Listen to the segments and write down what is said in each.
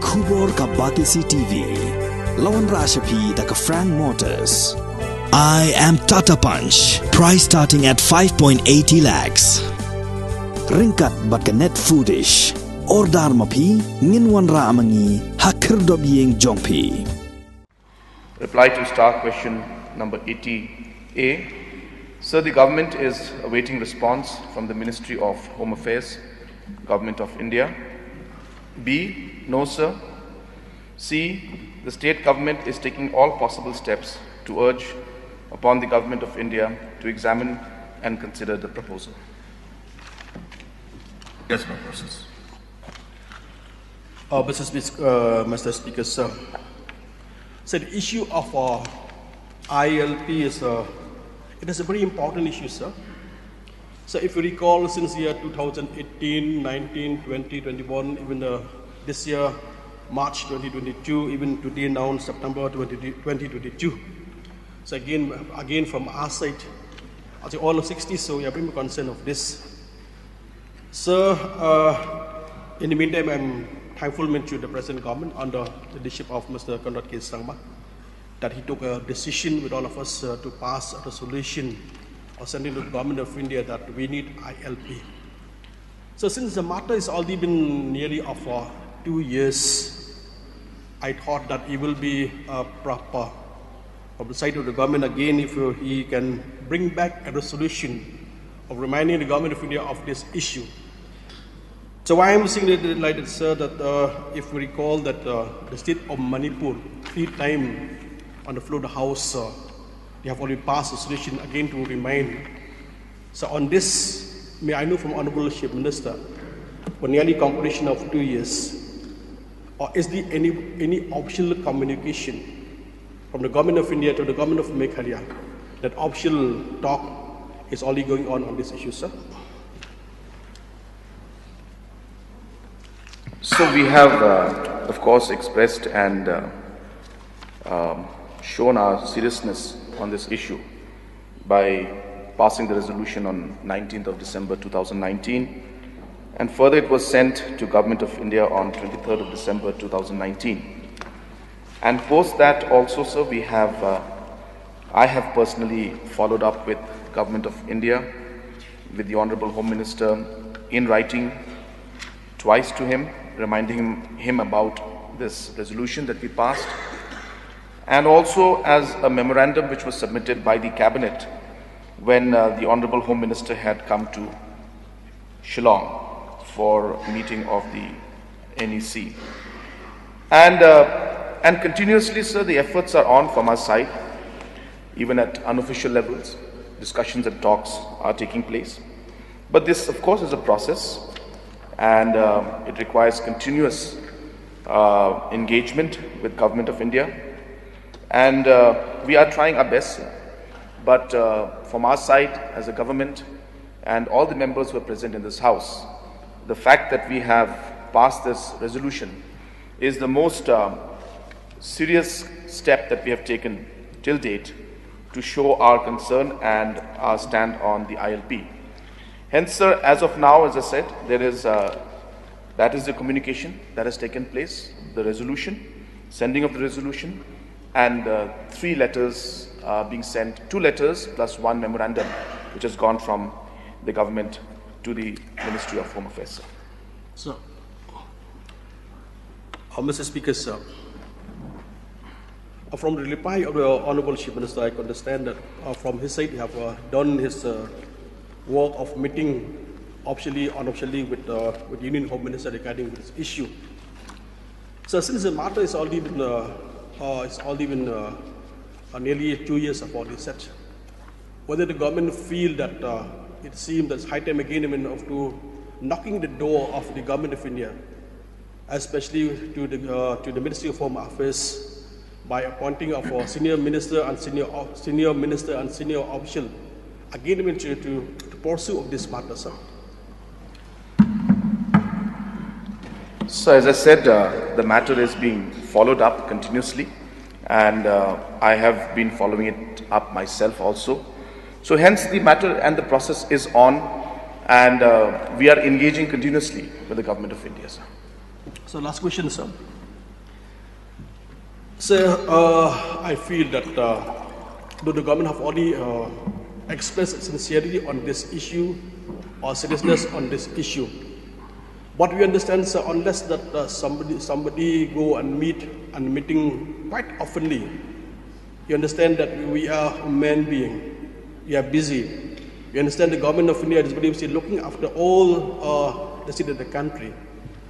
Kubor ka Batisi TV. Lawan Rashapi da ka Frank Motors. I am Tata Punch. Price starting at 5.80 lakhs. Ringkat bat ka net foodish. Ordar mapi nginwan ra amangi hakir dobyeng jongpi. Reply to star question number 80A. Sir, the government is awaiting response from the Ministry of Home Affairs, Government of India. B. No, sir. C. The state government is taking all possible steps to urge upon the Government of India to examine and consider the proposal. Yes, my process. Mr. Speaker, sir. So the issue of ILP is it is a very important issue, sir. So if you recall, since year 2018, 19, 20, 21, even this year, March 2022, even today now, September 2022. So again from our side, I think all of 60, so we are very concerned of this. Sir, in the meantime, I'm thankful to the present government under the leadership of Mr. Conrad K. Sangma, that he took a decision with all of us to pass a resolution or sending to the Government of India that we need ILP. So since the matter has already been nearly for 2 years, I thought that it will be proper from the side of the government again if he can bring back a resolution of reminding the Government of India of this issue. So why I'm saying it like that, sir, that if we recall that the state of Manipur 3 times on the floor of the House, they have already passed a resolution again to remind. So on this, may I know from Honorable Chief Minister, for nearly completion of 2 years, or is there any optional communication from the Government of India to the Government of Meghalaya that optional talk is already going on this issue, sir? So we have, of course, expressed and shown our seriousness on this issue by passing the resolution on 19th of December 2019, and further it was sent to Government of India on 23rd of December 2019. And post that also, sir, we have, I have personally followed up with Government of India, with the Honorable Home Minister in writing twice to him, reminding him about this resolution that we passed, and also as a memorandum which was submitted by the Cabinet when the Honorable Home Minister had come to Shillong for a meeting of the NEC. And continuously, sir, the efforts are on from our side, even at unofficial levels. Discussions and talks are taking place. But this, of course, is a process, and it requires continuous engagement with Government of India. And we are trying our best, but from our side as a government and all the members who are present in this House, the fact that we have passed this resolution is the most serious step that we have taken till date to show our concern and our stand on the ILP. Hence, sir, as of now, as I said, there is that is the communication that has taken place, the resolution, sending of the resolution, and 3 letters being sent, 2 letters plus 1 memorandum, which has gone from the government to the Ministry of Home Affairs. Sir, Mr. Speaker, sir, from the reply of the Honorable Chief Minister, I understand that from his side, he have done his work of meeting officially, unofficially with Union Home Minister regarding this issue. So since the matter is already been nearly 2 years about this set, whether the government feel that it seems that it's high time again of to knocking the door of the Government of India, especially to the Ministry of Home Affairs, by appointing of a senior minister and senior minister and senior official again to pursue of this matter, sir. So as I said, the matter is being followed up continuously, and I have been following it up myself also. So hence the matter and the process is on, and we are engaging continuously with the Government of India, sir. So last question, sir. So I feel that though the government have already expressed sincerity on this issue or seriousness on this issue, what we understand, sir, unless that somebody go and meeting quite oftenly, you understand that we are human being, we are busy. We understand the government of India is still looking after all the citizens of the country,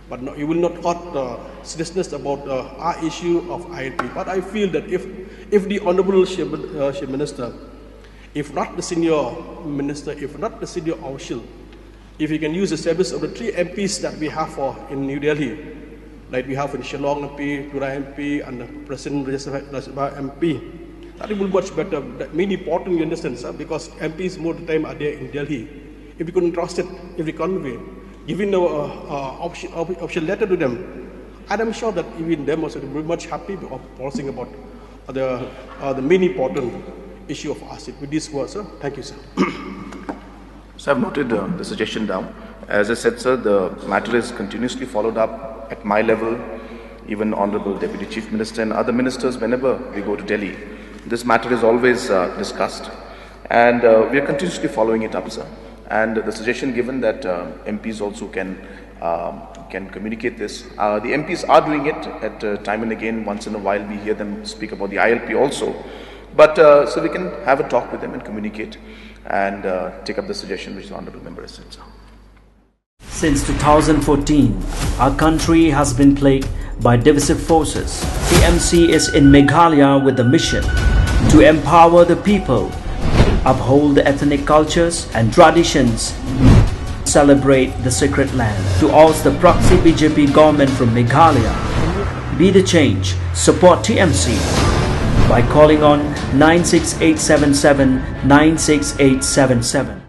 but no, you will not got seriousness about our issue of ILP. But I feel that if the Honourable Chief Minister, if not the senior minister, if not the senior official, if he can use the service of the 3 MPs that we have in New Delhi, like we have in Shillong MP, Tura MP, and the President Rajya Sabha MP, that will be much better. That mean important, you understand, sir, because MPs more of the time are there in Delhi. If we couldn't trust it, if we convey, giving the option letter to them, and I'm sure that even them also will be much happy of posting about the main important issue of ASEAN. With these words, sir, thank you, sir. So I've noted the suggestion down. As I said, sir, the matter is continuously followed up at my level, even Honorable Deputy Chief Minister and other ministers whenever we go to Delhi. This matter is always discussed, and we are continuously following it up, sir. And the suggestion given that MPs also can communicate this. The MPs are doing it at time and again. Once in a while, we hear them speak about the ILP also. But so we can have a talk with them and communicate and take up the suggestion which the Honourable Member has said, sir. Since 2014, our country has been plagued by divisive forces. TMC is in Meghalaya with the mission to empower the people, uphold the ethnic cultures and traditions, celebrate the sacred land. To oust the proxy BJP government from Meghalaya, be the change, support TMC by calling on 96877 96877.